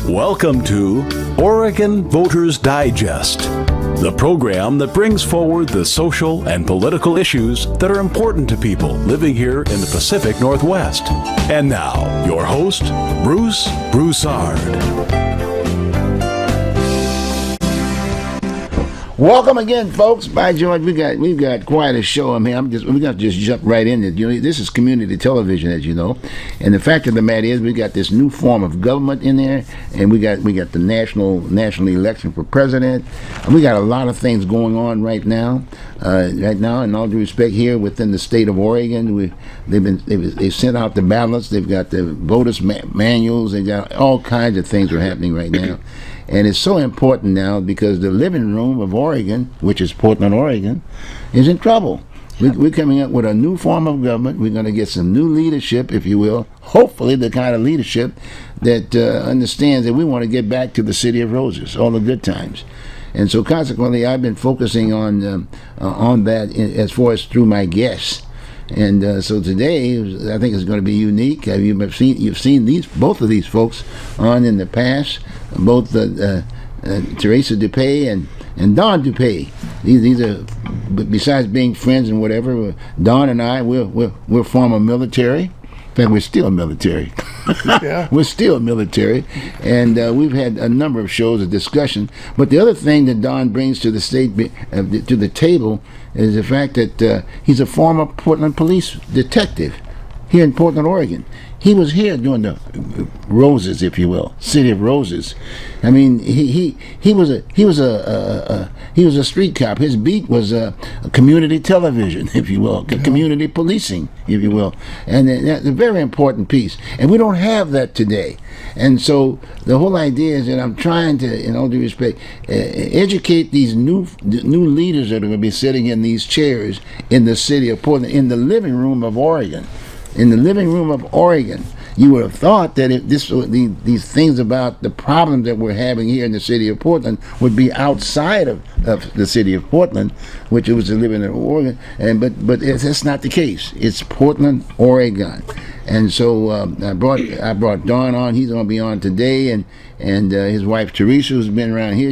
Welcome to Oregon Voters Digest, the program that brings forward the social and political issues that are important to people living here in the Pacific Northwest. And now, your host, Bruce Broussard. Welcome again, folks. By George, we've got quite a show. I mean, we're gonna just jump right in. You know, this is community television, as you know, and the fact of the matter is, we got this new form of government in there, and we got the national election for president, and we got a lot of things going on right now. In all due respect, here within the state of Oregon, they've sent out the ballots. They've got the voters' manuals. They got all kinds of things are happening right now. And it's so important now because the living room of Oregon, which is Portland, Oregon, is in trouble. We're coming up with a new form of government. We're going to get some new leadership, if you will. Hopefully the kind of leadership that understands that we want to get back to the City of Roses, all the good times. And so consequently, I've been focusing on that as far as through my guests. And so today, I think it's going to be unique. You've seen both of these folks on in the past, both Teresa DuPay and Don DuPay. These are, besides being friends and whatever, Don and I, we're former military. In fact, we're still military. Yeah. We're still military, and we've had a number of shows of discussion. But the other thing that Don brings to the to the table is the fact that he's a former Portland police detective here in Portland, Oregon. He was here during the Roses, if you will, City of Roses. I mean, he was a street cop. His beat was community television, if you will, community policing, if you will, and that's a very important piece. And we don't have that today. And so the whole idea is that I'm trying to, in all due respect, educate these new leaders that are going to be sitting in these chairs in the city of Portland, in the living room of Oregon. In the living room of Oregon, you would have thought that these things about the problems that we're having here in the city of Portland would be outside of the city of Portland, which it was the living in Oregon. But that's not the case. It's Portland, Oregon. And so I brought Don on. He's going to be on today, and his wife Teresa, who's been around here.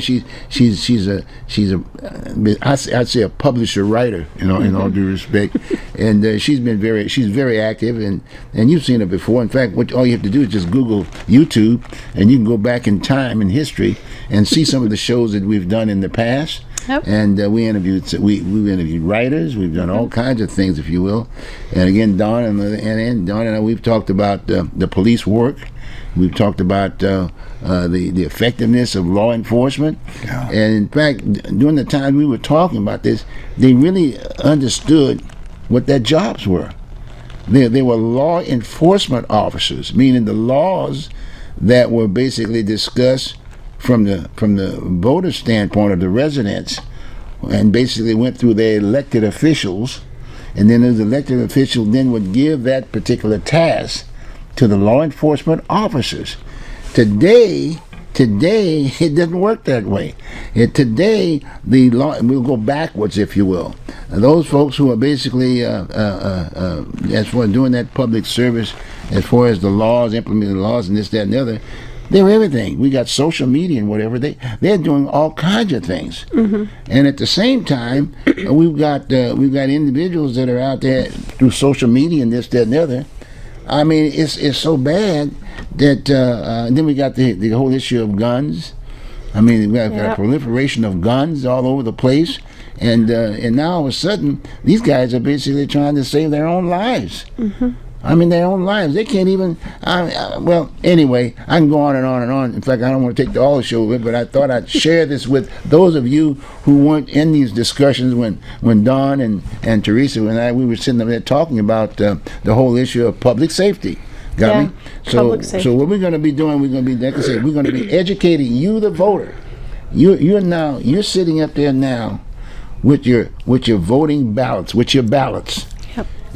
I'd say a publisher writer, in all due respect, and she's very active, and you've seen her before. In fact, all you have to do is just Google YouTube, and you can go back in time in history and see some of the shows that we've done in the past. Yep. And we interviewed writers. We've done all kinds of things, if you will. And again, Don and I, we've talked about the police work. We've talked about the effectiveness of law enforcement. Yeah. And in fact, during the time we were talking about this, they really understood what their jobs were. They were law enforcement officers, meaning the laws that were basically discussed from the voter standpoint of the residents, and basically went through their elected officials, and then those elected officials then would give that particular task to the law enforcement officers. Today it doesn't work that way. Today the law, we'll go backwards, if you will. Those folks who are basically as far as doing that public service, as far as the laws, implementing the laws, and this, that, and the other, they're everything. We got social media and whatever. They're doing all kinds of things. Mm-hmm. And at the same time, we've got individuals that are out there through social media and this, that, and the other. I mean, it's so bad that then we got the whole issue of guns. I mean, we got a proliferation of guns all over the place, and now all of a sudden these guys are basically trying to save their own lives. Mm-hmm. I mean, their own lives. They can't even. Well, anyway, I can go on and on and on. In fact, I don't want to take all the show with it, but I thought I'd share this with those of you who weren't in these discussions when Don and Teresa and we were sitting there talking about the whole issue of public safety. Got me? So what we're going to be doing, we're going to be, like I said, we're going to be educating you, the voter. You're sitting up there now with your voting ballots, with your ballots.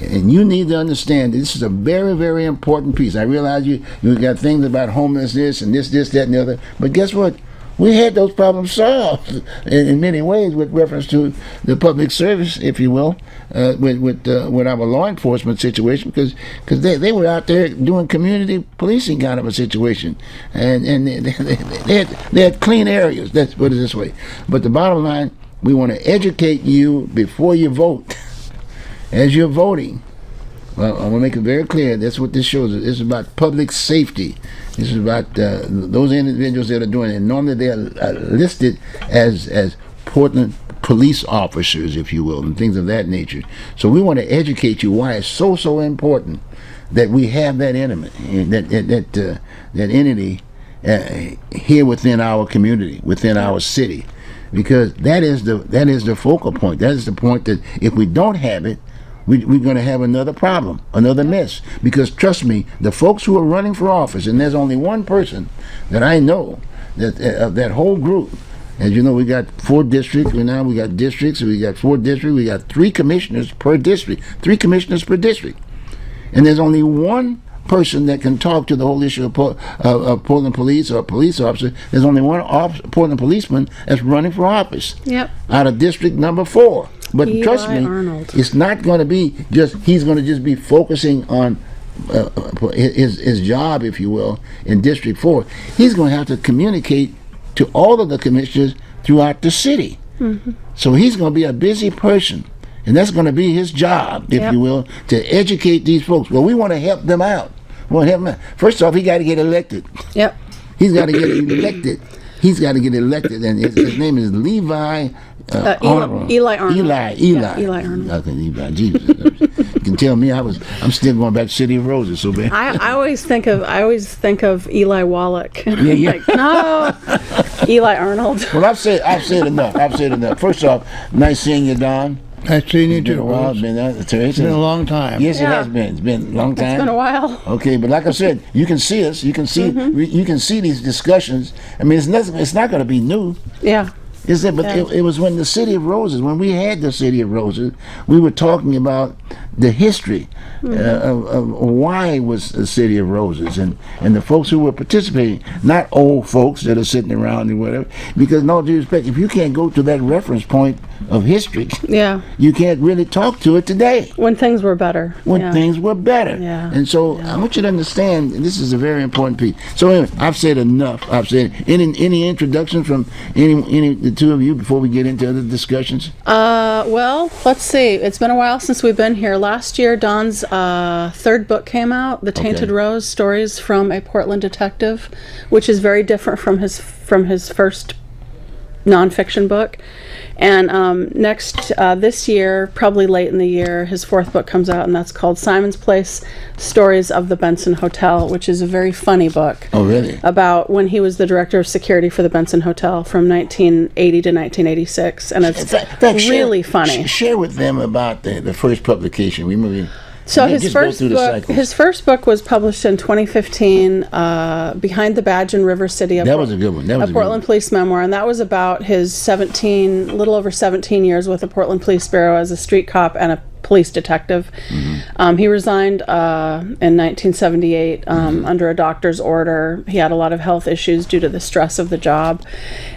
And you need to understand this is a very, very important piece. I realize you got things about homelessness and this, that, and the other. But guess what? We had those problems solved in many ways with reference to the public service, if you will, with our law enforcement situation, because they were out there doing community policing kind of a situation, and they had clean areas. Let's put it this way. But the bottom line, we want to educate you before you vote. As you're voting, well, I want to make it very clear. That's what this shows. This is about public safety. This is about those individuals that are doing it. Normally, they are listed as Portland police officers, if you will, and things of that nature. So we want to educate you why it's so important that we have that entity here within our community, within our city, because that is the focal point. That is the point that if we don't have it, we're going to have another problem, another mess. Because trust me, the folks who are running for office, and there's only one person that I know that of that whole group. As you know, we got 4 districts. Now we got districts. We got 4 districts. We got 3 commissioners per district. 3 commissioners per district. And there's only one person that can talk to the whole issue of Portland police or a police officer. There's only one Portland policeman that's running for office. Yep. Out of district number 4. But trust me, it's not going to be he's going to just be focusing on his job, if you will, in District 4. He's going to have to communicate to all of the commissioners throughout the city. Mm-hmm. So he's going to be a busy person. And that's going to be his job, if you will, to educate these folks. Well, we want to help them out. First off, he got to get elected. Yep. He's got to get elected. And his name is Levi Arnold. Eli Arnold. Eli Arnold. Okay, Levi. Jesus. You can tell me I'm still going back to City of Roses so bad. I always think of Eli Wallach. Yeah. Like, no. Eli Arnold. Well, I've said enough. First off, nice seeing you, Don. I've seen you too. It's been a long time. Yes, it has been. It's been a long time. It's been a while. Okay, but like I said, you can see us. You can see. Mm-hmm. You can see these discussions. I mean, it's not going to be new. Yeah. Is it? But it was when the City of Roses, when we had the City of Roses, we were talking about the history of why it was the City of Roses, and the folks who were participating, not old folks that are sitting around and whatever. Because, in all due respect, if you can't go to that reference point of history, you can't really talk to it today. When things were better. Things were better. Yeah. And so I want you to understand, this is a very important piece. So anyway, I've said enough. I've said any introductions from any the two of you before we get into other discussions? Well, let's see. It's been a while since we've been here. Last year, Don's 3rd book came out, The Tainted Rose: Stories from a Portland Detective, which is very different from his first nonfiction book. And this year, probably late in the year, his 4th book comes out, and that's called Simon's Place: Stories of the Benson Hotel, which is a very funny book. Oh, really? About when he was the director of security for the Benson Hotel from 1980 to 1986, and it's really funny. Share with them about the first publication. So his first book was published in 2015, Behind the Badge in River City. That was a good one. That was a Portland police memoir, and that was about his little over 17 years with the Portland Police Bureau as a street cop and a police detective. Mm-hmm. He resigned in 1978 under a doctor's order. He had a lot of health issues due to the stress of the job.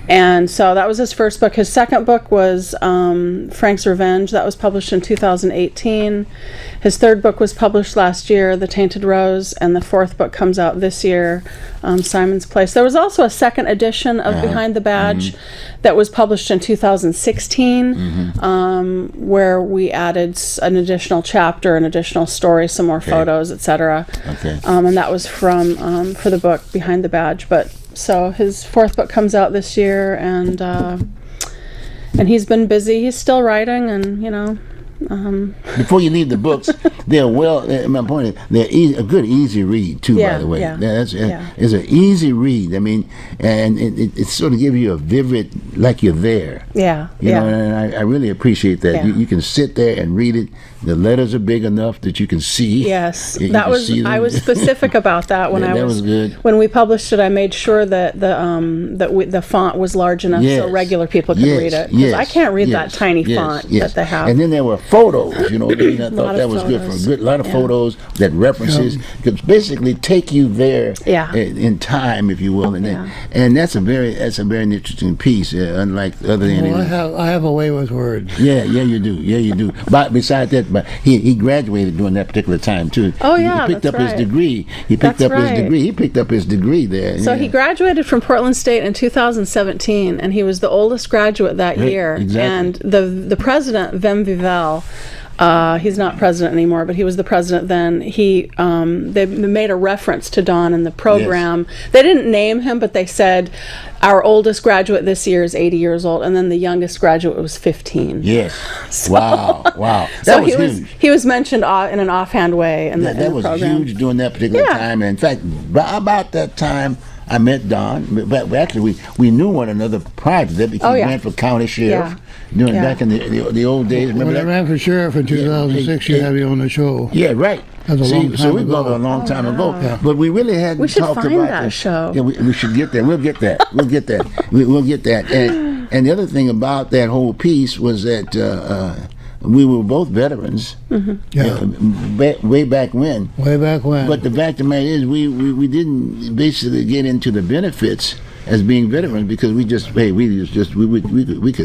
And so that was his first book. His second book was Frank's Revenge. That was published in 2018. His 3rd book was published last year, The Tainted Rose, and the 4th book comes out this year, Simon's Place. There was also a 2nd edition of Behind the Badge that was published in 2016, where we added an additional chapter, an additional story, some more photos, etc. And that was for the book Behind the Badge. But so his 4th book comes out this year, and he's been busy. He's still writing, and before you leave the books, my point is, they're a good, easy read too. By the way, it's an easy read. I mean, and it sort of gives you a vivid, like you're there. You know, and I really appreciate that. You can sit there and read it The letters are big enough that you can see. Yes, You that can was. see them. I was specific about that when Yeah, I that was. was good. When we published it, I made sure that the font was large enough so Yes. regular people could Yes, read it. yes, I can't read that yes, tiny yes, font yes. that they have. And then there were photos, you know. I Lot thought of that was good for photos. a lot of Yeah. photos that references could basically take you there Yeah. in time, if you will. And Yeah. and that's a very interesting piece, unlike other Well, animals. I have a way with words. Yeah, you do. But besides that, but he graduated during that particular time too. Oh, He yeah, picked that's up his right. degree. He picked That's up his right. degree. He picked up his degree there. So yeah. he graduated from Portland State in 2017, and he was the oldest graduate that Right, year. exactly. And the president, Vem Vivel, he's not president anymore, but he was the president then. They made a reference to Don in the program. They didn't name him, but they said our oldest graduate this year is 80 years old, and then the youngest graduate was 15. Yes. Wow. That So was he was huge. he was mentioned in an offhand way in the That was program. huge during that particular Yeah. time. And in fact, about that time, I met Don. But actually, we knew one another prior to that because Oh, he yeah. ran for county sheriff Yeah. back in the old days. Remember When I that? ran for sheriff in 2006, you had me on the show. Yeah, right. That's a long So time we've ago. gone a long time ago, but we really hadn't We should talked find about that this. show. Yeah, we should get there. We'll get that. We'll get that. We'll get that. And the other thing about that whole piece was that we were both veterans, Yeah. way back when. Way back when. But the fact of the matter is, we didn't basically get into the benefits as being veterans because we could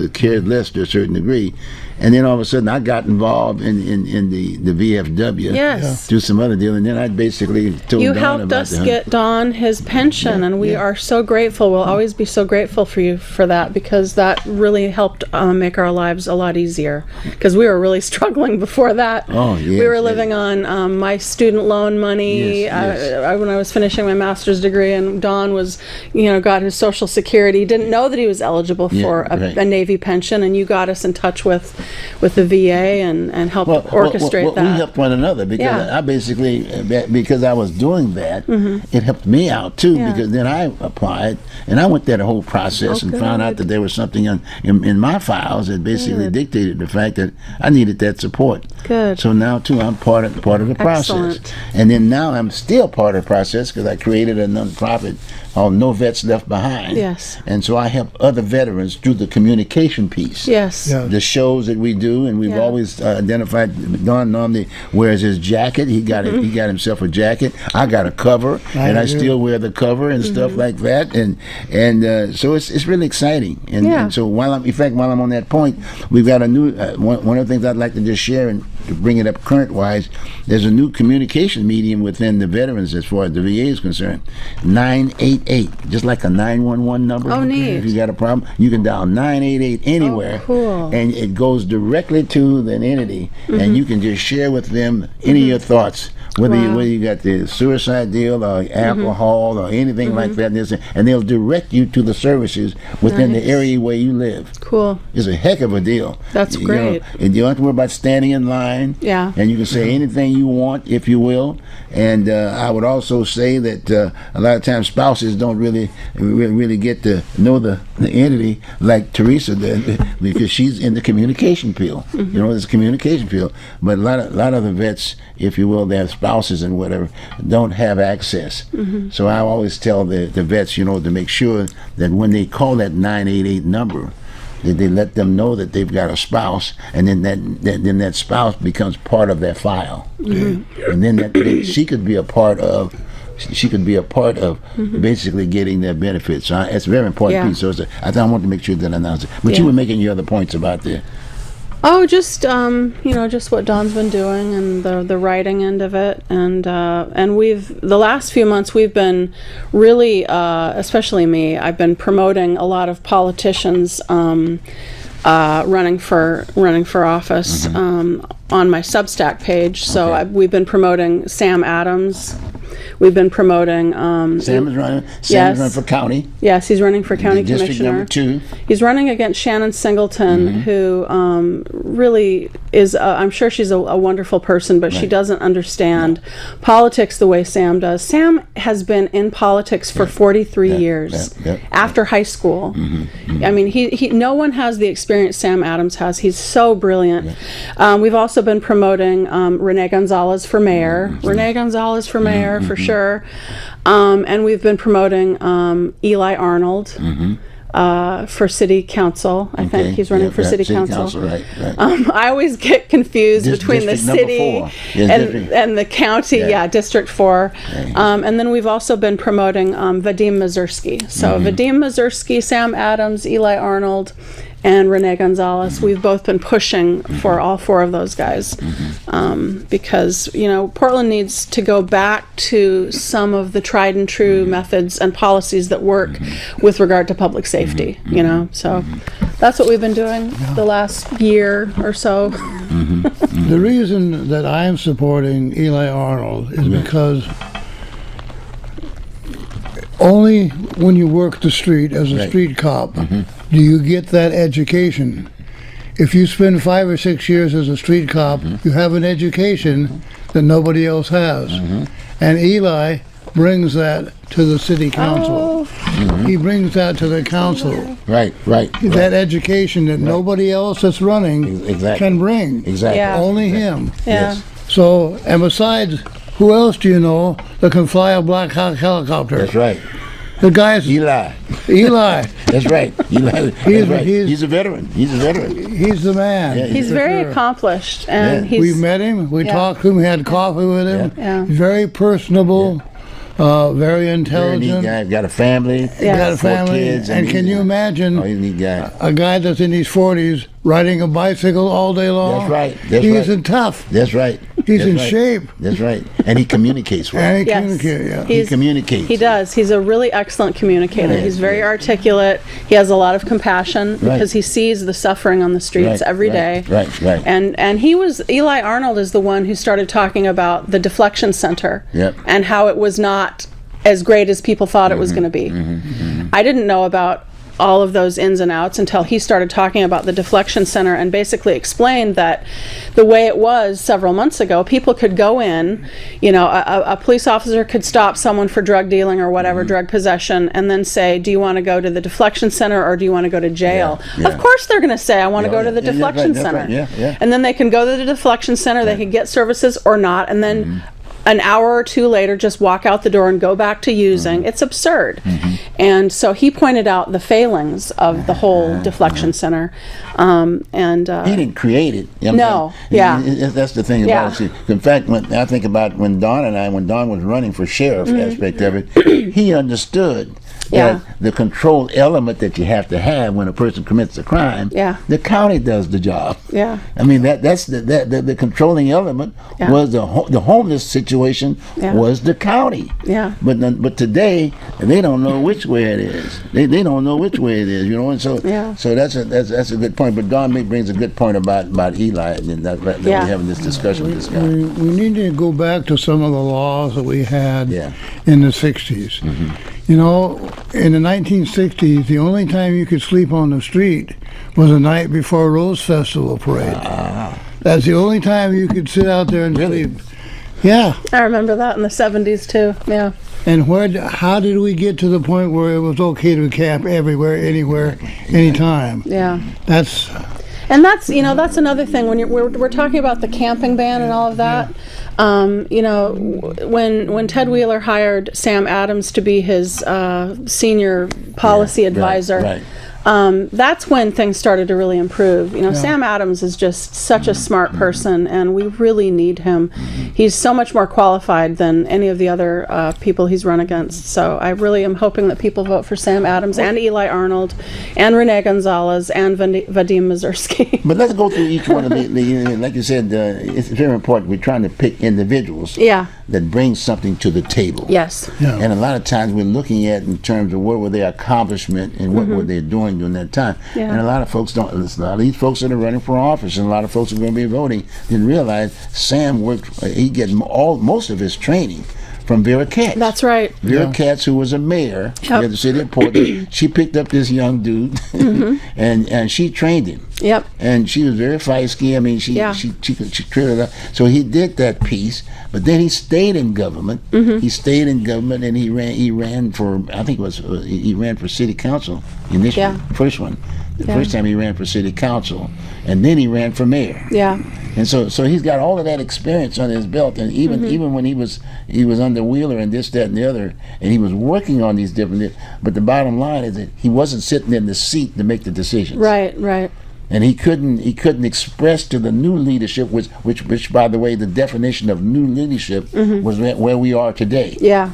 have cared less to a certain degree, and then all of a sudden I got involved in the VFW Yes. through some other deal, and then I basically told You Don helped about us the get Don his pension, and we are so grateful. We'll always be so grateful for you for that, because that really helped make our lives a lot easier. Because we were really struggling before that. Oh, yes, we were yes. living on my student loan money Yes. when I was finishing my master's degree, and Don was, got his Social Security. He didn't know that he was eligible for right. a Navy pension, and you got us in touch with the VA and helped orchestrate that. We helped one another because Yeah. I basically, because I was doing that, it helped me out too. Yeah. Because then I applied and I went through the whole process and found out good. that there was something in my files that basically dictated the fact that I needed that support. Good. So now too, I'm part of the process, Excellent. and then now I'm still part of the process because I created a nonprofit called No Vets Left Behind. Yes. And so I help other veterans through the communication piece. Yes. Yeah. The shows that we do, and we've Yeah. always identified. Don normally wears his jacket. He got Mm-hmm. He got himself a jacket. I got a cover, and I do. still wear the cover and stuff Mm-hmm. like that. And so it's really exciting. And so while I'm on that point, we've got a new one of the things I'd like to just share and to bring it up current wise. There's a new communication medium within the veterans as far as the VA is concerned. 988, just like a 911 number. Oh, neat. If you got a problem, you can dial 988 anywhere, cool. and it goes directly to the entity, and you can just share with them any of your thoughts, whether you got the suicide deal or alcohol or anything like that, and they'll direct you to the services within the Nice. area where you live. Cool. It's a heck of a deal. That's You know, great. and you don't have to worry about standing in line. Yeah. And you can say anything you want, if you will. And I would also say that a lot of times spouses don't really get to know the entity like Teresa did because she's in the communication field. You know, it's a communication field. But a lot of the vets, if you will, their spouses and whatever, don't have access. So I always tell the vets, to make sure that when they call that 988 number, that they let them know that they've got a spouse, and then that spouse becomes part of their file, and then she could be a part of. She could be a part of basically getting their benefits. So it's a very important Yeah. piece. So I thought I wanted to make sure that I announced it. But Yeah. you were making your other points about the. Oh, just just what Don's been doing and the writing end of it, and the last few months we've been really, especially me, I've been promoting a lot of politicians running for office on my Substack page. So we've been promoting Sam Adams We've been promoting. Sam is running. Sam is Yes. running for county. Yes, he's running for county District commissioner. number 2. He's running against Shannon Singleton, who really is, I'm sure she's a wonderful person, but she Right. doesn't understand politics the way Sam does. Sam has been in politics for 43 years after high school. I mean, he no one has the experience Sam Adams has. He's so brilliant. We've also been promoting Renee Gonzalez for mayor. Renee Gonzalez for mayor, for sure. And we've been promoting Eli Arnold. For city council. I think he's running for city council. Right. I always get confused between the District number city 4. Yes, and the county. Yeah, District 4. And then we've also been promoting Vadim Mazursky. So Vadim Mazursky, Sam Adams, Eli Arnold, and Renee Gonzalez. We've both been pushing for all 4 of those guys because, you know, Portland needs to go back to some of the tried and true methods and policies that work with regard to public safety, you know. So that's what we've been doing the last year or so. The reason that I'm supporting Eli Arnold is because only when you work the street as a street cop do you get that education. If you spend 5 or 6 years as a street cop, you have an education that nobody else has. And Eli brings that to the city council. He brings that to the council. Right. That education that nobody else that's running can bring. Exactly. Yeah. Only him. Yeah. So, and besides, who else do you know that can fly a Black Hawk helicopter? That's right. The guy's Eli. That's right. Eli. That's right. He's a veteran. He's the man. Yeah, He's for very sure. accomplished, and We he's met him. We talked to him. We had coffee with him. Yeah. Very personable. Very very intelligent. neat guy. Got a family. Got a 4 family. kids. And can you imagine he's a neat guy. a guy that's in his 40s riding a bicycle all day long? That's right. That's He right. isn't tough. That's right. He's That's in right. shape. That's right. And he communicates well. And he Yes. communicates. Yeah. He's- communicates. He does. He's a really excellent communicator. Yeah. He's very articulate. He has a lot of compassion because he sees the suffering on the streets every day. Right. And Eli Arnold is the one who started talking about the deflection center and how it was not as great as people thought it was going to be. I didn't know about all of those ins and outs until he started talking about the deflection center and basically explained that the way it was several months ago, people could go in, you know, a police officer could stop someone for drug dealing or whatever, drug possession, and then say, do you want to go to the deflection center or do you want to go to jail? Of course they're going to say, I want to go to the deflection center. And then they can go to the deflection center, they can get services or not, and then an hour or 2 later just walk out the door and go back to using. It's absurd. And so he pointed out the failings of the whole deflection center. He didn't create it. You know what I'm saying? That's the thing about it. In fact, when I think about when Don was running for sheriff aspect of it, he understood that the control element that you have to have when a person commits a crime, the county does the job. I mean, that's the controlling element was the homeless situation was the county. But today they don't know which way it is. They don't know which way it is, you know. And so that's a good point. But Don brings a good point about Eli, and that we're having this discussion with this guy. We need to go back to some of the laws that we had in the 60s. You know, in the 1960s, the only time you could sleep on the street was the night before Rose Festival parade. That's the only time you could sit out there and sleep. Yeah. I remember that in the 70s too. Yeah. And how did we get to the point where it was okay to camp everywhere, anywhere, anytime? Yeah. That's that's another thing when we're talking about the camping ban and all of that. You know, when Ted Wheeler hired Sam Adams to be his senior policy advisor, that's when things started to really improve. You know, Sam Adams is just such a smart person, and we really need him. He's so much more qualified than any of the other people he's run against. So I really am hoping that people vote for Sam Adams and Eli Arnold and Renee Gonzalez and Vadim Mazursky. But let's go through each one of the like you said, it's very important. We're trying to pick individuals that bring something to the table. Yes. And a lot of times we're looking at in terms of what were their accomplishment and what were they doing during that time. And a lot of folks don't. A lot of these folks that are running for office and a lot of folks who are going to be voting didn't realize Sam worked. He get most of his training from Vera Katz. That's right. Vera Katz, who was a mayor of the city of Portland, she picked up this young dude, and she trained him. Yep. And she was very feisty. I mean, she trailed it up. So he did that piece, but then he stayed in government. He stayed in government, and he ran for, I think it was he ran for city council initially. First one. The first time he ran for city council, and then he ran for mayor. Yeah. And so he's got all of that experience on his belt, and even when he was under Wheeler and this, that, and the other, and he was working on these different. But the bottom line is that he wasn't sitting in the seat to make the decisions. Right. Right. And he couldn't express to the new leadership, which by the way, the definition of new leadership was where we are today. Yeah.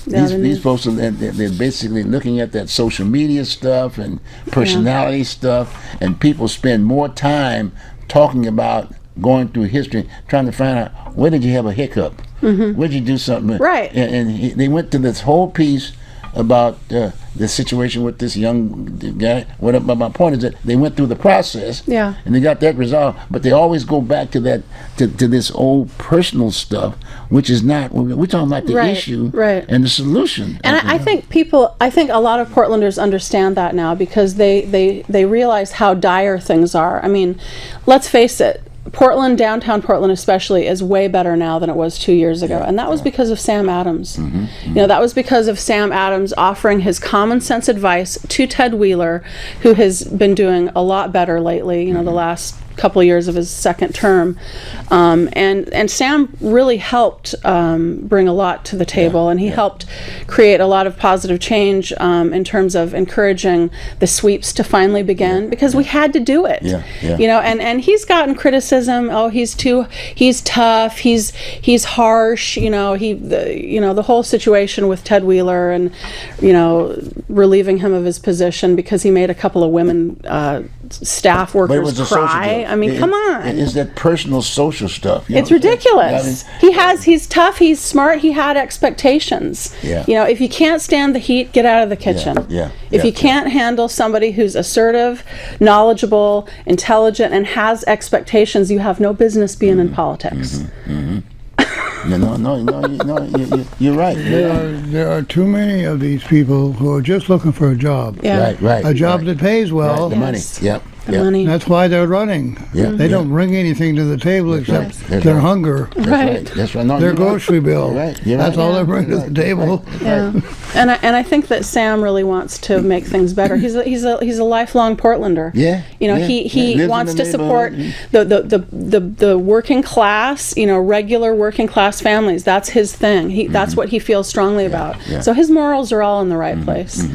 These folks they're basically looking at that social media stuff and personality stuff, and people spend more time talking about going through history, trying to find out where did you have a hiccup, where did you do something, right? And they went to this whole piece about the situation with this young guy. What my point is that they went through the process, and they got that resolved. But they always go back to that to this old personal stuff, which is not. We're talking about the issue and the solution. And I think a lot of Portlanders understand that now because they realize how dire things are. I mean, let's face it. Portland, downtown Portland especially, is way better now than it was 2 years ago. And that was because of Sam Adams. You know, that was because of Sam Adams offering his common sense advice to Ted Wheeler, who has been doing a lot better lately, you know, the last couple of years of his second term. And Sam really helped bring a lot to the table, and he helped create a lot of positive change in terms of encouraging the sweeps to finally begin, because we had to do it. You know, and he's gotten criticism. Oh, he's tough, he's harsh, you know, the whole situation with Ted Wheeler and, you know, relieving him of his position because he made a couple of women staff workers cry. I mean, come on. It's that personal social stuff. It's ridiculous. He's tough, he's smart, he had expectations. You know, if you can't stand the heat, get out of the kitchen. If you can't handle somebody who's assertive, knowledgeable, intelligent, and has expectations, you have no business being in politics. No, you're right. There are too many of these people who are just looking for a job. Right. A job that pays well. The money. Money. That's why they're running. They don't bring anything to the table except their hunger. That's right. No, their grocery bill. That's all they bring to the table. And I think that Sam really wants to make things better. He's a lifelong Portlander. You know, he wants to support the working class, you know, regular working class families. That's his thing. That's what he feels strongly about. So his morals are all in the right place.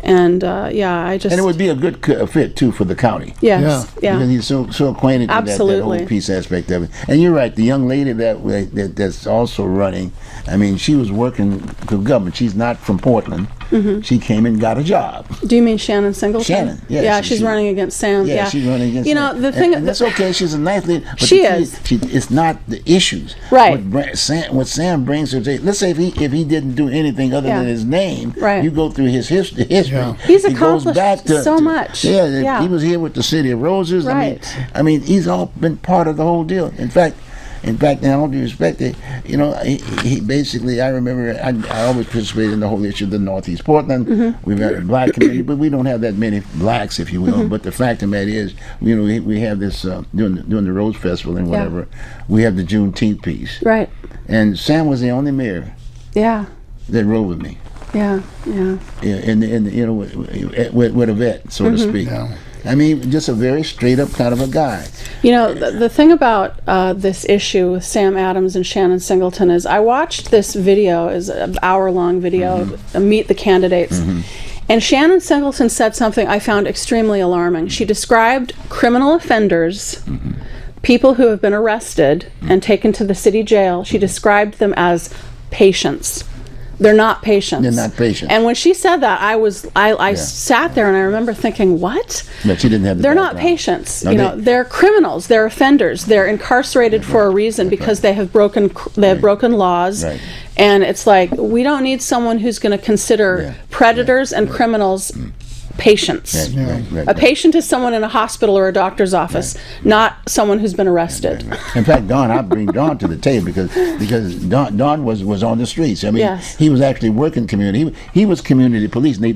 And and it would be a good fit too for the county. Because he's so acquainted with that whole peace aspect of it. And you're right. The young lady that's also running. I mean, she was working for government. She's not from Portland. She came and got a job. Do you mean Shannon Singleton? Shannon, yes. She's running against Sam. She's running against Sam. You know, the thing... And that's okay. She's a nice lady. But it's not the issues. Right. What Sam brings to the table. Let's say if he didn't do anything other than his name, you go through his history. He's accomplished so much. He was here with the City of Roses. I mean, he's all been part of the whole deal. In fact, in all due respect, you know, he basically, I remember, I always participated in the whole issue of the Northeast Portland. We've got a black community, but we don't have that many blacks, if you will. But the fact of the matter is, you know, we have this, during the Rose Festival and whatever, we have the Juneteenth piece. And Sam was the only mayor that rode with me. And you know, with a vet, so to speak. I mean, just a very straight up kind of a guy. You know, the thing about this issue with Sam Adams and Shannon Singleton is I watched this video, is an hour-long video, Meet the Candidates. And Shannon Singleton said something I found extremely alarming. She described criminal offenders, people who have been arrested and taken to the city jail. She described them as patients. They're not patients. They're not patients. And when she said that, I sat there and I remember thinking, what? But she didn't have the They're background. not patients. No, you know, they're criminals. They're offenders. They're incarcerated for a reason because they have broken laws. And it's like, we don't need someone who's going to consider predators and criminals patients. A patient is someone in a hospital or a doctor's office, not someone who's been arrested. In fact, Don, I bring Don to the table because Don was on the streets. I mean, he was actually working community. He was community policing. They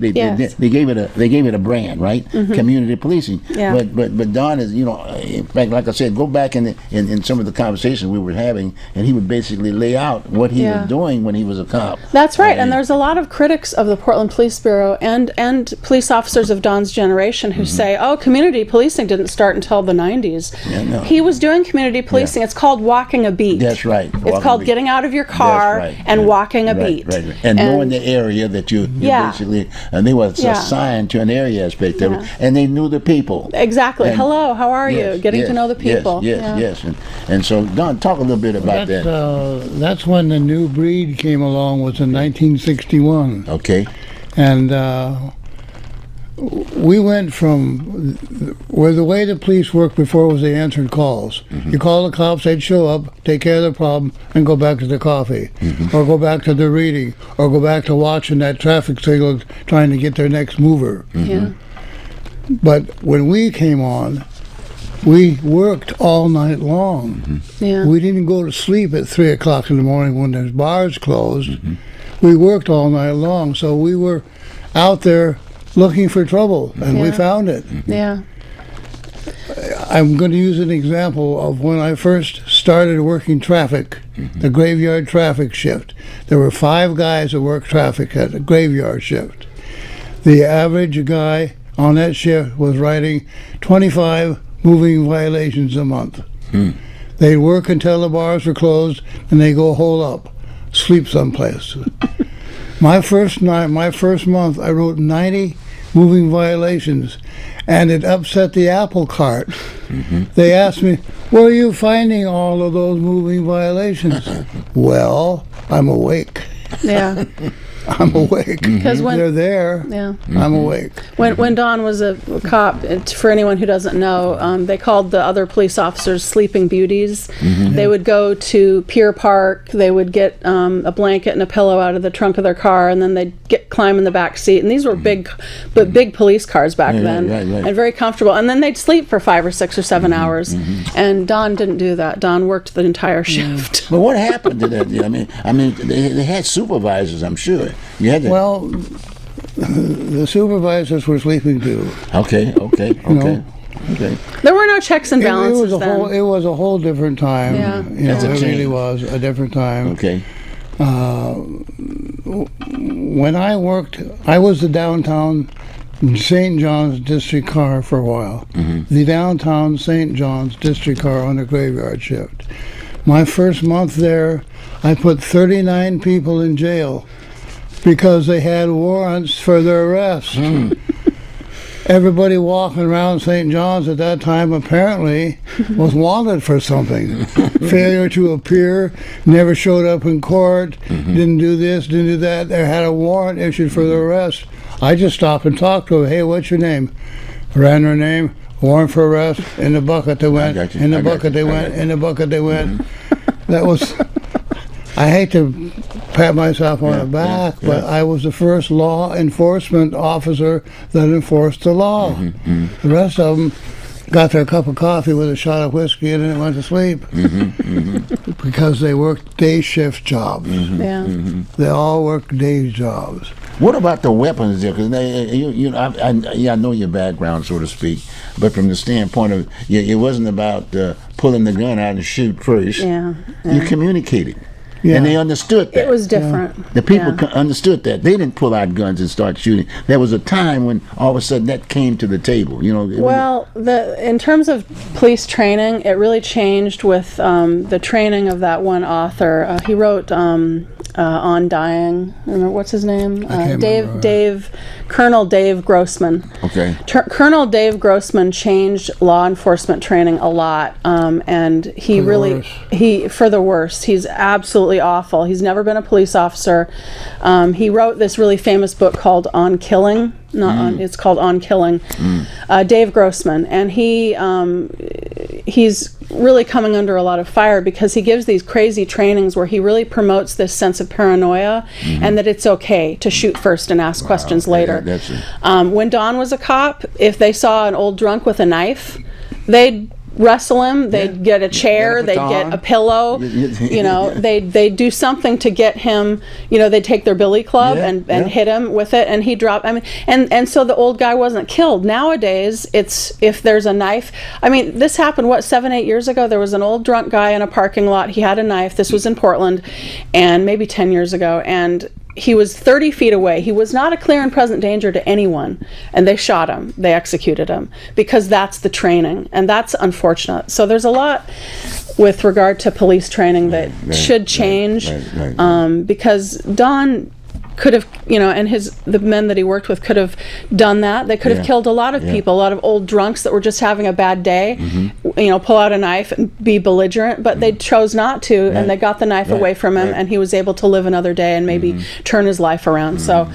gave it a brand, right? Community policing. Yeah. But Don is, in fact, like I said, go back in some of the conversations we were having, and he would basically lay out what he was doing when he was a cop. That's right. And there's a lot of critics of the Portland Police Bureau and police officers of Don's generation who say, oh, community policing didn't start until the 90s. Yeah, no. He was doing community policing. It's called walking a beat. That's right. It's called getting out of your car and walking a beat. Right. And knowing the area that you basically, and they were assigned to an area aspect of it, and they knew the people. Exactly. And, hello, how are you? Getting to know the people. Yes. And so, Don, talk a little bit about that. That's when the new breed came along, was in 1961. Okay. And we went from where the way the police worked before was they answered calls. You call the cops, they'd show up, take care of the problem, and go back to the coffee, or go back to the reading, or go back to watching that traffic signal trying to get their next mover. But when we came on, we worked all night long. We didn't go to sleep at 3 o'clock in the morning when the bars closed. We worked all night long, so we were out there looking for trouble, and we found it. I'm going to use an example of when I first started working traffic, the graveyard traffic shift. There were 5 guys that worked traffic at the graveyard shift. The average guy on that shift was writing 25 moving violations a month. They'd work until the bars were closed, and they go hole up, sleep someplace. My first month, I wrote 90 moving violations, and it upset the apple cart. They asked me, where are you finding all of those moving violations? Well, I'm awake. I'm awake. Because when they're there, I'm awake. When Don was a cop, for anyone who doesn't know, they called the other police officers sleeping beauties. They would go to Pier Park, they would get a blanket and a pillow out of the trunk of their car, and then they'd climb in the back seat. And these were big police cars back then, and very comfortable. And then they'd sleep for 5 or 6 or 7 hours. And Don didn't do that. Don worked the entire shift. But what happened to that? I mean, they had supervisors, I'm sure. You had to. Well, the supervisors were sleeping too. Okay. There were no checks and balances then. It was a whole different time. It really was a different time. Okay. When I worked, I was the downtown St. John's district car for a while. The downtown St. John's district car on the graveyard shift. My first month there, I put 39 people in jail because they had warrants for their arrest. Everybody walking around St. John's at that time apparently was wanted for something. Failure to appear, never showed up in court, didn't do this, didn't do that. They had a warrant issued for their arrest. I just stopped and talked to them. Hey, what's your name? Ran their name, warrant for arrest, in the bucket they went, in the bucket they went, in the bucket they went. That was, I hate to pat myself on the back, but I was the first law enforcement officer that enforced the law. The rest of them got their cup of coffee with a shot of whiskey and then went to sleep because they worked day shift jobs. They all worked day jobs. What about the weapons there? Because I know your background, so to speak, but from the standpoint of it wasn't about pulling the gun out and shoot first. You communicated. And they understood that. It was different. The people understood that. They didn't pull out guns and start shooting. There was a time when all of a sudden that came to the table. Well, in terms of police training, it really changed with the training of that one author. He wrote On Dying. Remember what's his name? Colonel Dave Grossman. Okay. Colonel Dave Grossman changed law enforcement training a lot, and he for the worse. He's absolutely awful. He's never been a police officer. He wrote this really famous book called On Killing. It's called On Killing. Dave Grossman, and he he's really coming under a lot of fire because he gives these crazy trainings where he really promotes this sense of paranoia and that it's okay to shoot first and ask questions later. When Don was a cop, if they saw an old drunk with a knife, they'd wrestle him, they'd get a chair, they'd get a pillow, you know, they'd do something to get him, you know, they'd take their billy club and hit him with it, and he'd drop, I mean, and so the old guy wasn't killed. Nowadays, it's, if there's a knife, I mean, this happened, what, 7-8 years ago? There was an old drunk guy in a parking lot, he had a knife, this was in Portland, and maybe 10 years ago, and he was 30 feet away. He was not a clear and present danger to anyone, and they shot him. They executed him because that's the training, and that's unfortunate. So there's a lot with regard to police training that should change, because Don could have, you know, and the men that he worked with could have done that. They could have killed a lot of people, a lot of old drunks that were just having a bad day, you know, pull out a knife and be belligerent, but they chose not to, and they got the knife away from him, and he was able to live another day and maybe turn his life around. So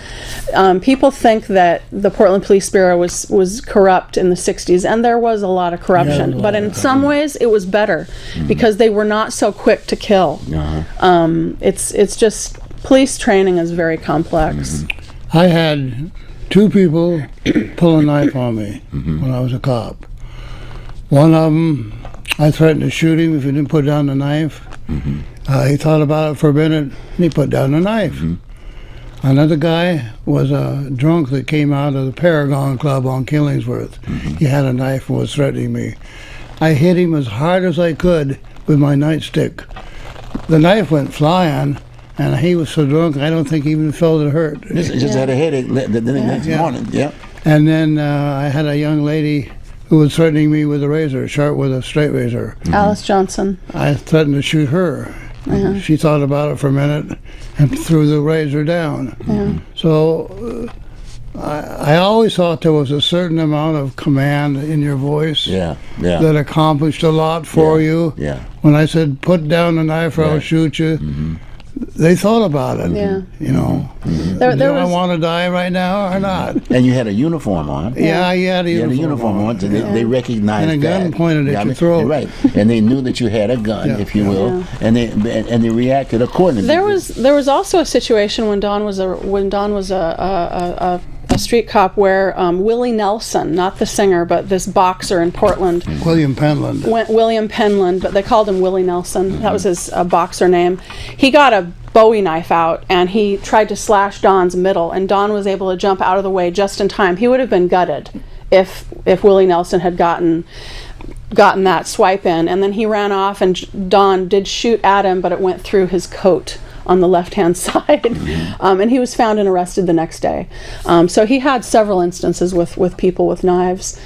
people think that the Portland Police Bureau was corrupt in the 60s, and there was a lot of corruption, but in some ways it was better because they were not so quick to kill. It's just, police training is very complex. I had 2 people pull a knife on me when I was a cop. One of them, I threatened to shoot him if he didn't put down the knife. He thought about it for a minute, and he put down the knife. Another guy was a drunk that came out of the Paragon Club on Killingsworth. He had a knife and was threatening me. I hit him as hard as I could with my nightstick. The knife went flying, and he was so drunk, I don't think he even felt it hurt. Just had a headache the next morning. And then I had a young lady who was threatening me with a razor, sharp with a straight razor. Alice Johnson. I threatened to shoot her. She thought about it for a minute and threw the razor down. So I always thought there was a certain amount of command in your voice that accomplished a lot for you. When I said, put down the knife or I'll shoot you, they thought about it. You know, do I want to die right now or not? And you had a uniform on. You had a uniform on, so they recognized and a gun that. pointed at your throat. Right, and they knew that you had a gun, if you will, and they reacted accordingly. There was also a situation when Don was a street cop where Willie Nelson, not the singer, but this boxer in Portland, William Penland. William Penland, but they called him Willie Nelson. That was his boxer name. He got a Bowie knife out and he tried to slash Don's middle, and Don was able to jump out of the way just in time. He would have been gutted if Willie Nelson had gotten that swipe in, and then he ran off, and Don did shoot at him, but it went through his coat on the left-hand side, and he was found and arrested the next day. So he had several instances with people with knives,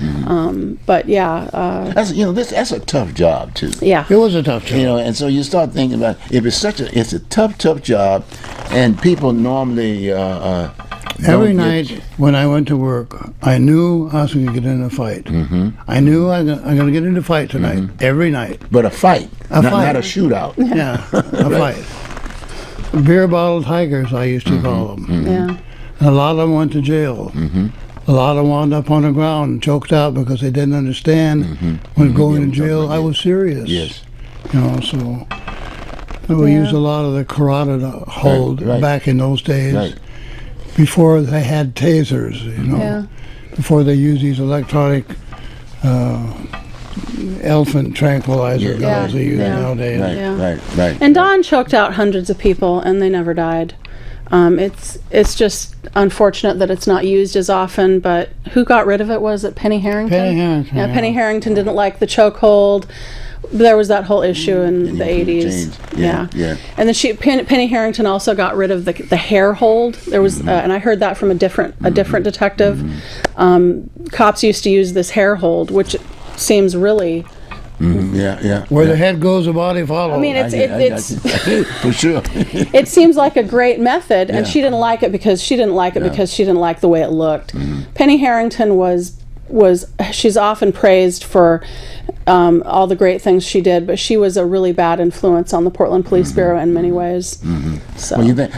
but that's that's a tough job too. It was a tough job. You know, and so you start thinking about if it's a tough job, and people normally every night when I went to work, I knew I was going to get in a fight. I knew I'm going to get in a fight tonight. Every night, but a fight, not a shootout. A fight. Beer bottle tigers, I used to call them. A lot of them went to jail. A lot of them wound up on the ground and choked out because they didn't understand when going to jail I was serious. You know, so we used a lot of the carotid hold back in those days before they had tasers, you know, before they used these electronic elephant tranquilizer guns they use nowadays. Right. And Don choked out hundreds of people, and they never died. It's just unfortunate that it's not used as often. But who got rid of it? Was it Penny Harrington? Penny Harrington. Yeah, Penny Harrington didn't like the chokehold. There was that whole issue in the 80s. And then Penny Harrington also got rid of the hair hold. There was, and I heard that from a different detective. Cops used to use this hair hold, which seems really Where the head goes, the body follows. I mean, it's for sure. It seems like a great method, and she didn't like it because she didn't like the way it looked. Penny Harrington she's often praised for all the great things she did, but she was a really bad influence on the Portland Police Bureau in many ways. So When you think,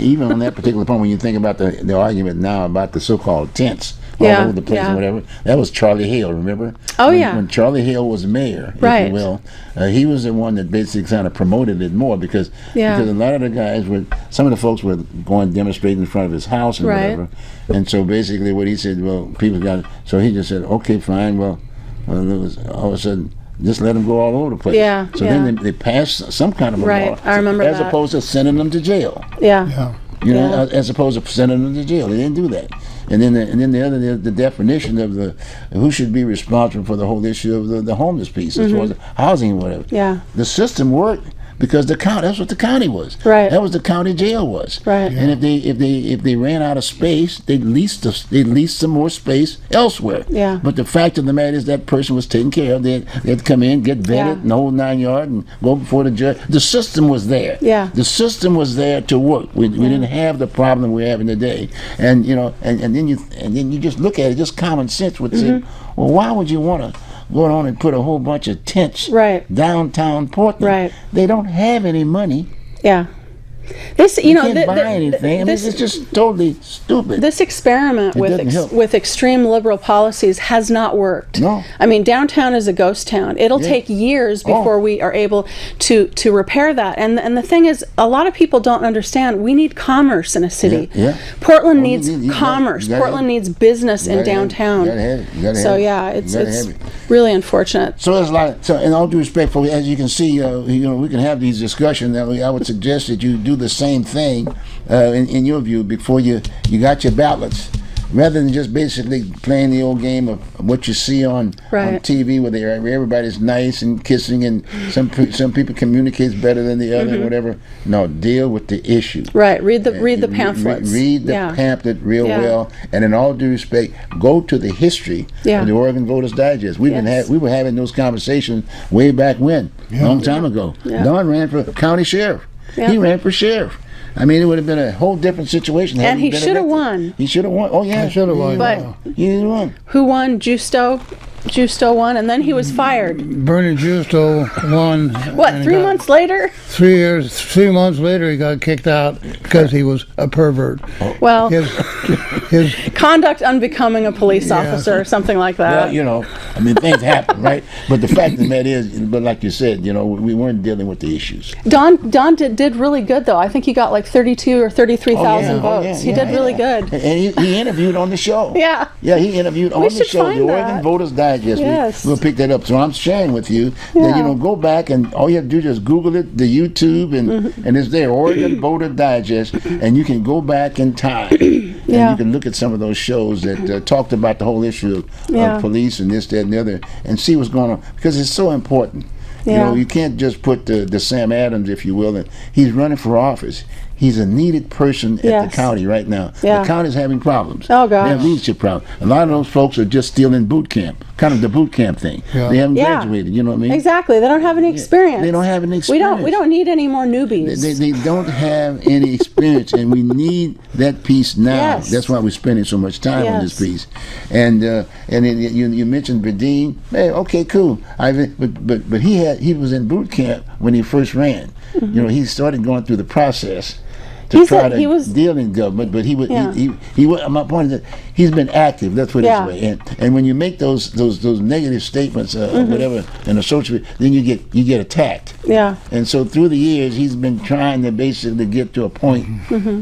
even on that particular point, when you think about the argument now about the so-called tents, all Yeah, over the place yeah. and whatever. That was Charlie Hale, remember? Oh, when, yeah. When Charlie Hale was mayor, if Right. you will, he was the one that basically kind of promoted it more because Yeah. a lot of the guys were, some of the folks were going demonstrating in front of his house and Right. whatever. And so basically what he said, well, people got, so he just said, okay, fine, well, it was all of a sudden, just let them go all over the place. Yeah, So yeah. then they passed some kind of a Right, law. I remember as that. opposed to sending them to jail. Yeah. Yeah. You know, Yeah. as opposed to sending them to jail. They didn't do that. And then the definition of the who should be responsible for the whole issue of the homeless piece as far as housing and whatever. Yeah. The system worked because the county, that's what the county was. Right. That was the county jail was. Right. And if they ran out of space, they'd lease some more space elsewhere. Yeah. But the fact of the matter is that person was taken care of. They'd come in, get vetted, Yeah. and the whole 9 yards, and go before the judge. The system was there. Yeah. The system was there to work. We didn't have the problem we're having today. And you know, and then you just look at it, just common sense would say, well, why would you want to go on and put a whole bunch of tents Right. downtown Portland? Right. They don't have any money. Yeah. This, you You know, can't buy anything. I mean, this, it's just totally stupid. this experiment It with doesn't help. with extreme liberal policies has not worked. No. I mean, downtown is a ghost town. It'll Yeah. take years Oh. before we are able to repair that. And the thing is, a lot of people don't understand. We need commerce in a city. Yeah, yeah. Portland Well, needs you commerce. gotta Portland have it. needs business You in gotta have it. downtown. You gotta have it. You gotta So have it. yeah, You it's gotta have it. really unfortunate. So it's like, so in all due respect, for as you can see, you know, we can have these discussions. I would suggest that you do the same thing in your view before you got your ballots, rather than just basically playing the old game of what you see on Right. TV, where everybody's nice and kissing, and some people communicates better than the other, and whatever. No, deal with the issue. Right. Read the pamphlets. Read the Yeah. pamphlet real Yeah. well, and in all due respect, go to the history Yeah. of the Oregon Voters Digest. Yes. We were having those conversations way back when, long time ago. Yeah. Don ran for county sheriff. Yeah. He ran for sheriff. I mean, it would have been a whole different situation. had And he been should have elected. won. He should have won. Oh yeah, I should have won. But- yeah. He didn't won. Who won? Justo. Justo won, and then he was fired. Bernie Justo won. What? and he 3 got- months later? 3 months later, he got kicked out because he was a pervert. Well, His conduct unbecoming a police officer or something like that. Well, you know, I mean, things happen, right? But the fact of the matter is, but like you said, you know, we weren't dealing with the issues. Don did really good though. I think he got like 32 or 33,000 votes. He did really good. And he interviewed on the show. Yeah. Yeah, he interviewed on the should show, find the Oregon that. Voters Digest. Yes. We'll pick that up. So I'm sharing with you that, Yeah. you know, go back and all you have to do is just Google it, the YouTube, and it's there, Oregon Voter Digest, and you can go back in time. And Yeah. you can look at some of those shows that talked about the whole issue Yeah. of police and this, that, and the other, and see what's going on, because it's so important. You Yeah. know, you can't just put the Sam Adams, if you will, and he's running for office. He's a needed person at Yes. the county right now. Yeah. The county's having problems. Oh, gosh. They have leadership problems. A lot of those folks are just still in boot camp, kind of the boot camp thing. Yeah. They haven't Yeah. graduated, you know what I mean? Exactly. They don't have any experience. They don't have any We experience. don't need any more newbies. They don't have any experience, and we need that piece now. Yes. That's why we're spending so much time on this Yes. piece. And then you mentioned Bedeen. Hey, okay, cool. But he was in boot camp when he first ran. You know, he started going through the process to try to he was- deal in government, but he was Yeah. he was. My point is that he's been active. Let's put it Yeah. this way. And when you make those negative statements or whatever in a social, then you get attacked. Yeah. And so through the years, he's been trying to basically get to a point,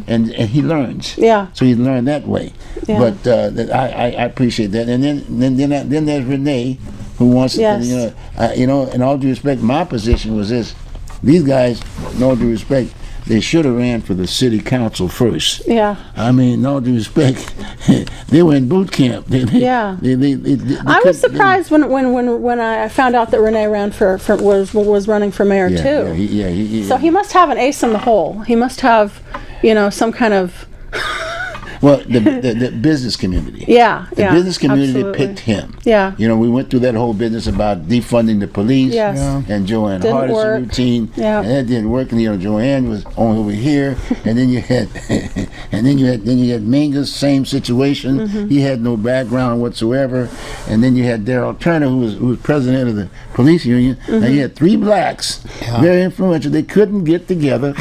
and he learns. Yeah. So he's learned that way. Yeah. But I appreciate that. And then there's Renee, who wants Yes. to, in all due respect, my position was this: these guys, in all due respect, they should have ran for the city council first. Yeah. I mean, in all due respect, they were in boot camp. Yeah. They I was surprised when I found out that Renee ran was running for mayor too. So he must have an ace in the hole. He must have, some kind of. Well, the business community. Yeah. The yeah, business community absolutely. picked him. Yeah. You know, we went through that whole business about defunding the police. Yes. Yeah. And Joanne Didn't Hardison work. routine. Yeah. And that didn't work. And Joanne was on over here. And then you had then you had Mingus, same situation. Mm-hmm. He had no background whatsoever. And then you had Darrell Turner, who was president of the police union. Mm-hmm. And you had three blacks, very influential. They couldn't get together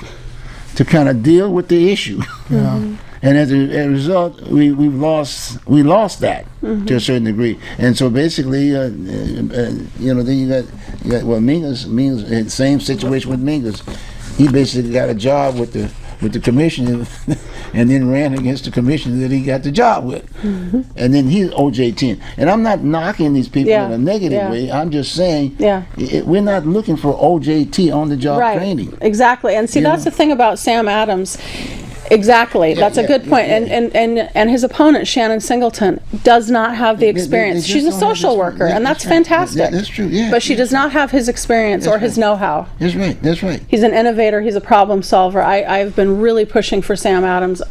to kind of deal with the issue. Yeah. And as a result, we lost that to a certain degree. And so basically, then you got Mingus, same situation with Mingus. He basically got a job with the commission, and then ran against the commission that he got the job with. And then he's OJ10. And I'm not knocking these people in a negative way. I'm just saying we're not looking for OJT on the job training. Exactly. And see, that's the thing about Sam Adams. Exactly. That's a good point. And his opponent, Shannon Singleton, does not have the experience. She's a social worker, and that's fantastic. That's true, yeah. But she does not have his experience or his know-how. That's right. He's an innovator. He's a problem solver. I've been really pushing for Sam Adams.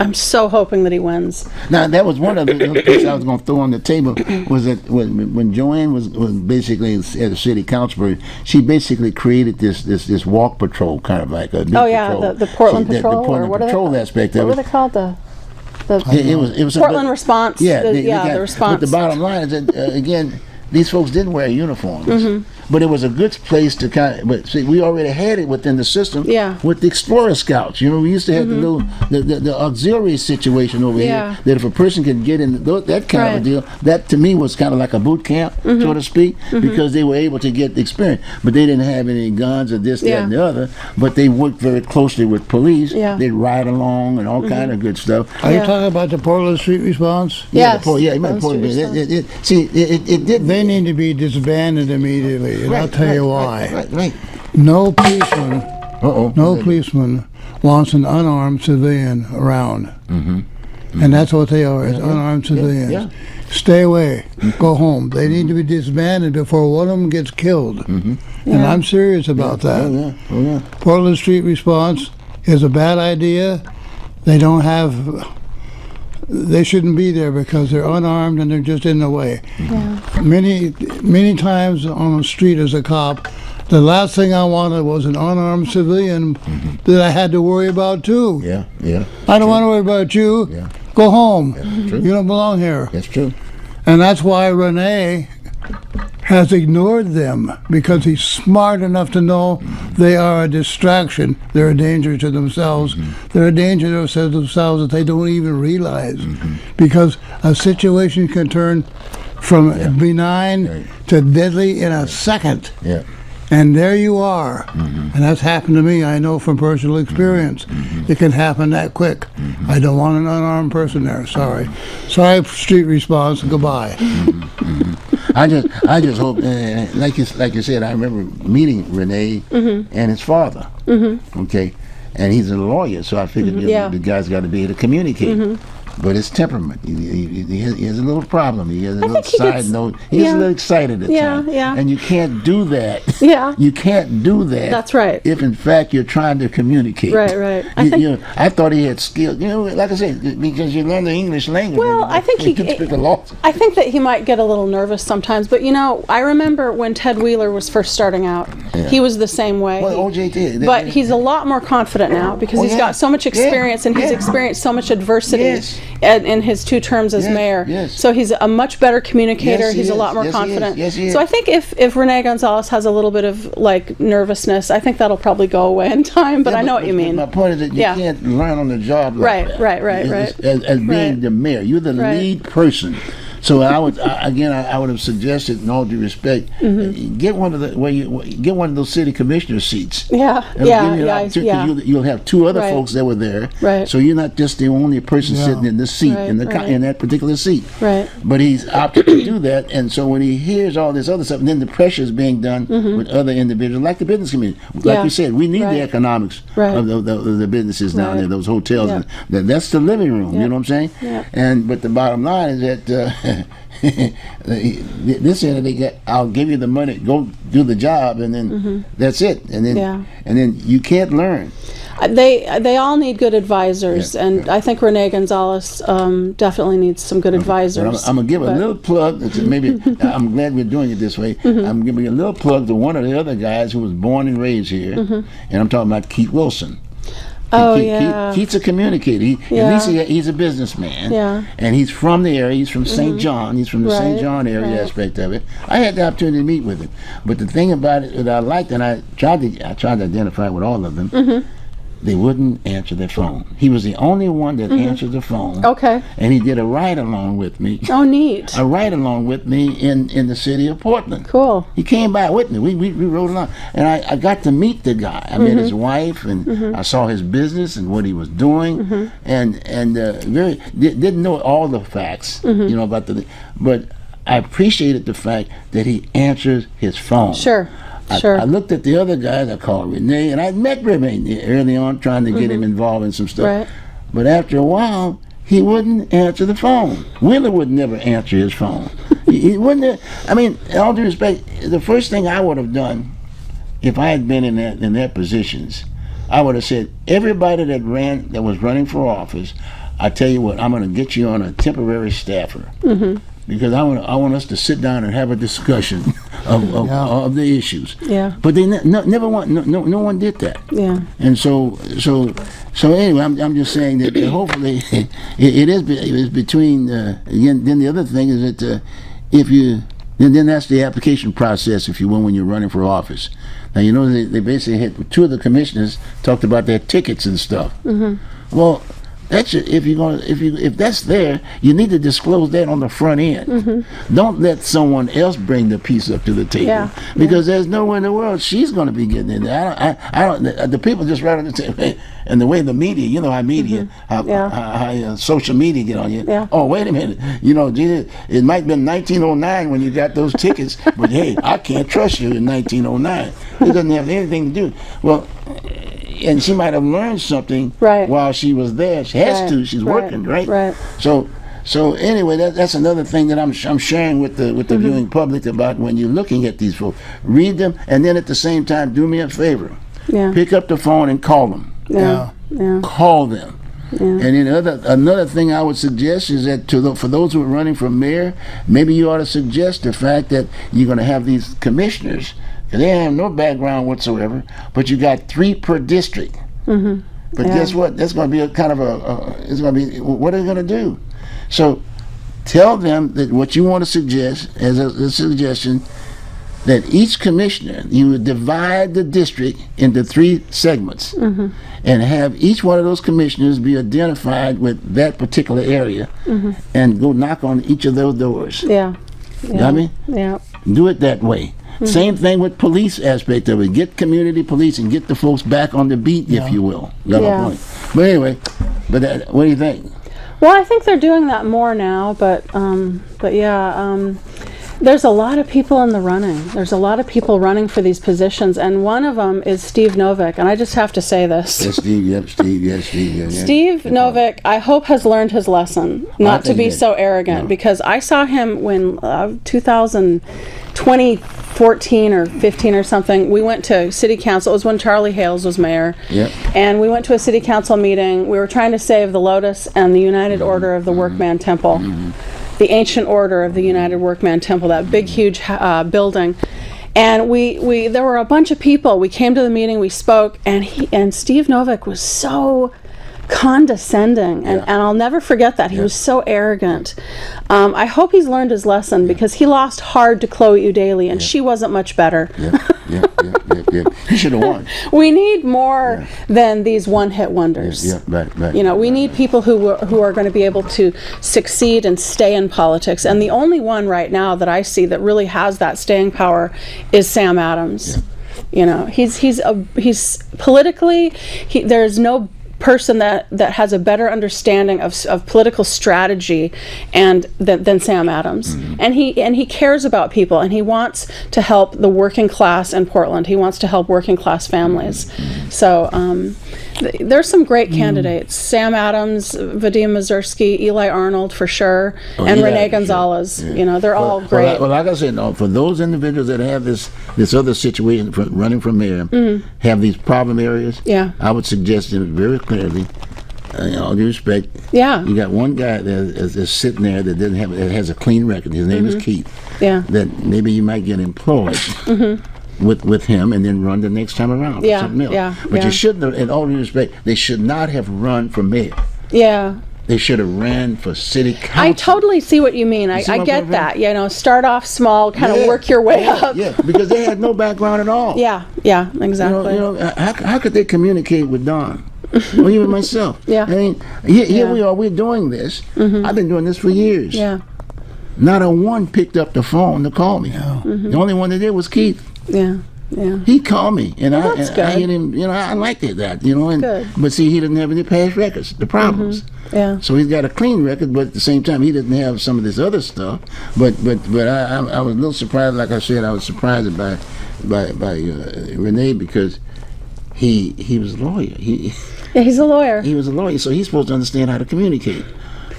I'm so hoping that he wins. Now, that was one of the things I was going to throw on the table, was that when Joanne was basically at the city council, she basically created this walk patrol, kind of like a big patrol. The Portland Patrol, the Portland Patrol aspect of it. What were they called? It was Portland Response. The response. But the bottom line is that again, these folks didn't wear uniforms. But it was a good place to but see, we already had it within the system with the Explorer Scouts. We used to have the auxiliary situation over here, that if a person could get in that kind of a deal, that to me was kind of like a boot camp, so to speak, because they were able to get the experience. But they didn't have any guns or this, that, and the other, but they worked very closely with police. They'd ride along and all kind of good stuff. Are you talking about the Portland Street Response? Yes. It did. They need to be disbanded immediately. And I'll tell you why. Right. No policeman wants an unarmed civilian around. And that's what they are, unarmed civilians. Stay away. Go home. They need to be disbanded before one of them gets killed. And I'm serious about that. Portland Street Response is a bad idea. They shouldn't be there because they're unarmed and they're just in the way. Many times on the street as a cop, the last thing I wanted was an unarmed civilian that I had to worry about too. I don't want to worry about you. Go home. You don't belong here. That's true. And that's why Renee has ignored them, because he's smart enough to know they are a distraction. They're a danger to themselves. They're a danger to themselves that they don't even realize, because a situation can turn from benign to deadly in a second. And there you are. And that's happened to me. I know from personal experience. It can happen that quick. I don't want an unarmed person there. Sorry, Street Response. Goodbye. I just hope, like you said, I remember meeting Renee and his father. Okay, and he's a lawyer, so I figured the guy's got to be able to communicate. But his temperament, he has a little problem. He has a little side note. He gets a little excited at times. And you can't do that. You can't do that. That's right. If in fact you're trying to communicate. Right. I thought he had skill. Like I said, because you learn the English language. Well, I think I think that he might get a little nervous sometimes. But I remember when Ted Wheeler was first starting out, he was the same way. Well, OJ did. But he's a lot more confident now because he's got so much experience and he's experienced so much adversity. In his 2 terms as mayor. So he's a much better communicator. He's a lot more confident. So I think if Renee Gonzalez has a little bit of nervousness, I think that'll probably go away in time, but I know what you mean. My point is that you can't learn on the job like that. Right. As being the mayor, you're the lead person. So I would have suggested, in all due respect, get one of those city commissioner seats. You'll have 2 other folks that were there. So you're not just the only person sitting in this seat in that particular seat. But he's opted to do that, and so when he hears all this other stuff, and then the pressure is being done with other individuals, like the business community. Like you said, we need the economics of the businesses down there, those hotels. That's the living room. You know what I'm saying? But the bottom line is that. This end, I'll give you the money, go do the job, and then that's it. And then you can't learn. They all need good advisors, and I think Renee Gonzalez definitely needs some good advisors. I'm gonna give a little plug. Maybe I'm glad we're doing it this way. I'm giving a little plug to one of the other guys who was born and raised here, and I'm talking about Keith Wilson. Keith's a communicator. At least he's a businessman. And he's from the area. He's from St. John. He's from the St. John area aspect of it. I had the opportunity to meet with him. But the thing about it that I liked, and I tried to identify with all of them, they wouldn't answer their phone. He was the only one that answered the phone. Okay. And he did a ride-along with me. Oh, neat. A ride-along with me in the city of Portland. Cool. He came by with me. We rode along. And I got to meet the guy. I met his wife, and I saw his business and what he was doing. And didn't know all the facts, about but I appreciated the fact that he answers his phone. Sure. I looked at the other guys. I called Renee, and I met Renee early on, trying to get him involved in some stuff. Right. But after a while, he wouldn't answer the phone. Wheeler would never answer his phone. He wouldn't. I mean, in all due respect, the first thing I would have done, if I had been in their positions, I would have said, everybody that was running for office, I tell you what, I'm going to get you on a temporary staffer. Because I want us to sit down and have a discussion of the issues. Yeah. But they never want. No one did that. Yeah. And so anyway, I'm just saying that hopefully it is between. Again, then the other thing is that then that's the application process, if you will, when you're running for office. Now they basically had two of the commissioners talked about their tickets and stuff. Well, that's if that's there, you need to disclose that on the front end. Don't let someone else bring the piece up to the table, because there's nowhere in the world she's going to be getting in there. I don't. The people just right on the table, and the way the media, how media, how social media get on you. Yeah. Oh, wait a minute, it might have been 1909 when you got those tickets, but hey, I can't trust you in 1909. It doesn't have anything to do. Well. And she might have learned something while she was there. She has to. She's working, right? Right. So anyway, that's another thing that I'm sharing with the viewing public about when you're looking at these folks. Read them, and then at the same time, do me a favor. Yeah. Pick up the phone and call them. Yeah. Call them. Yeah. And then another thing I would suggest is that for those who are running for mayor, maybe you ought to suggest the fact that you're going to have these commissioners. They have no background whatsoever, but you got 3 per district. But guess what? That's going to be a kind of it's going to be, what are they going to do? So tell them that what you want to suggest as a suggestion, that each commissioner, you would divide the district into 3 segments and have each one of those commissioners be identified with that particular area and go knock on each of those doors. Yeah. You know what I mean? Yeah. Do it that way. Same thing with police aspect of it. Get community policing, get the folks back on the beat, if you will. Got my point. But anyway, what do you think? Well, I think they're doing that more now, but there's a lot of people in the running. There's a lot of people running for these positions, and one of them is Steve Novick, and I just have to say this. Yes, Steve. Steve Novick, I hope, has learned his lesson not to be so arrogant, because I saw him when 2014 or 15 or something, we went to city council. It was when Charlie Hales was mayor. And we went to a city council meeting. We were trying to save the Lotus and the United Order of the Workman Temple. The Ancient Order of the United Workman Temple, that big, huge building. And there were a bunch of people. We came to the meeting, we spoke, and Steve Novick was so condescending, and I'll never forget that. He was so arrogant. I hope he's learned his lesson, because he lost hard to Chloe Udaly, and she wasn't much better. He should have won. We need more than these one-hit wonders. Right. We need people who are going to be able to succeed and stay in politics. And the only one right now that I see that really has that staying power is Sam Adams. He's politically, there's no person that has a better understanding of political strategy than Sam Adams. And he cares about people, and he wants to help the working class in Portland. He wants to help working class families. So there's some great candidates: Sam Adams, Vadim Mazursky, Eli Arnold for sure, and Renee Gonzalez. They're all great. Well, like I said, for those individuals that have this other situation running for mayor, have these problem areas, I would suggest them very clearly. All due respect, you got one guy that is sitting there that has a clean record. His name is Keith. That maybe you might get employed with him and then run the next time around for something else. But you shouldn't have, in all due respect, they should not have run for mayor. They should have ran for city council. I totally see what you mean. I get that. Start off small, kind of work your way up. Because they had no background at all. Exactly. How could they communicate with Don? or even myself. Yeah. I mean, here Yeah. we are. We're doing this. I've been doing this for years. Yeah. Not a one picked up the phone to call me. The only one that did was Keith. Yeah. Yeah. He called me, and that's I good. hit him. I liked it that. And Good. but see, he doesn't have any past records, the problems. Yeah. So he's got a clean record, but at the same time, he doesn't have some of this other stuff. But I was a little surprised. Like I said, I was surprised by Renee, because he was a lawyer. Yeah, he's a lawyer. He was a lawyer, so he's supposed to understand how to communicate.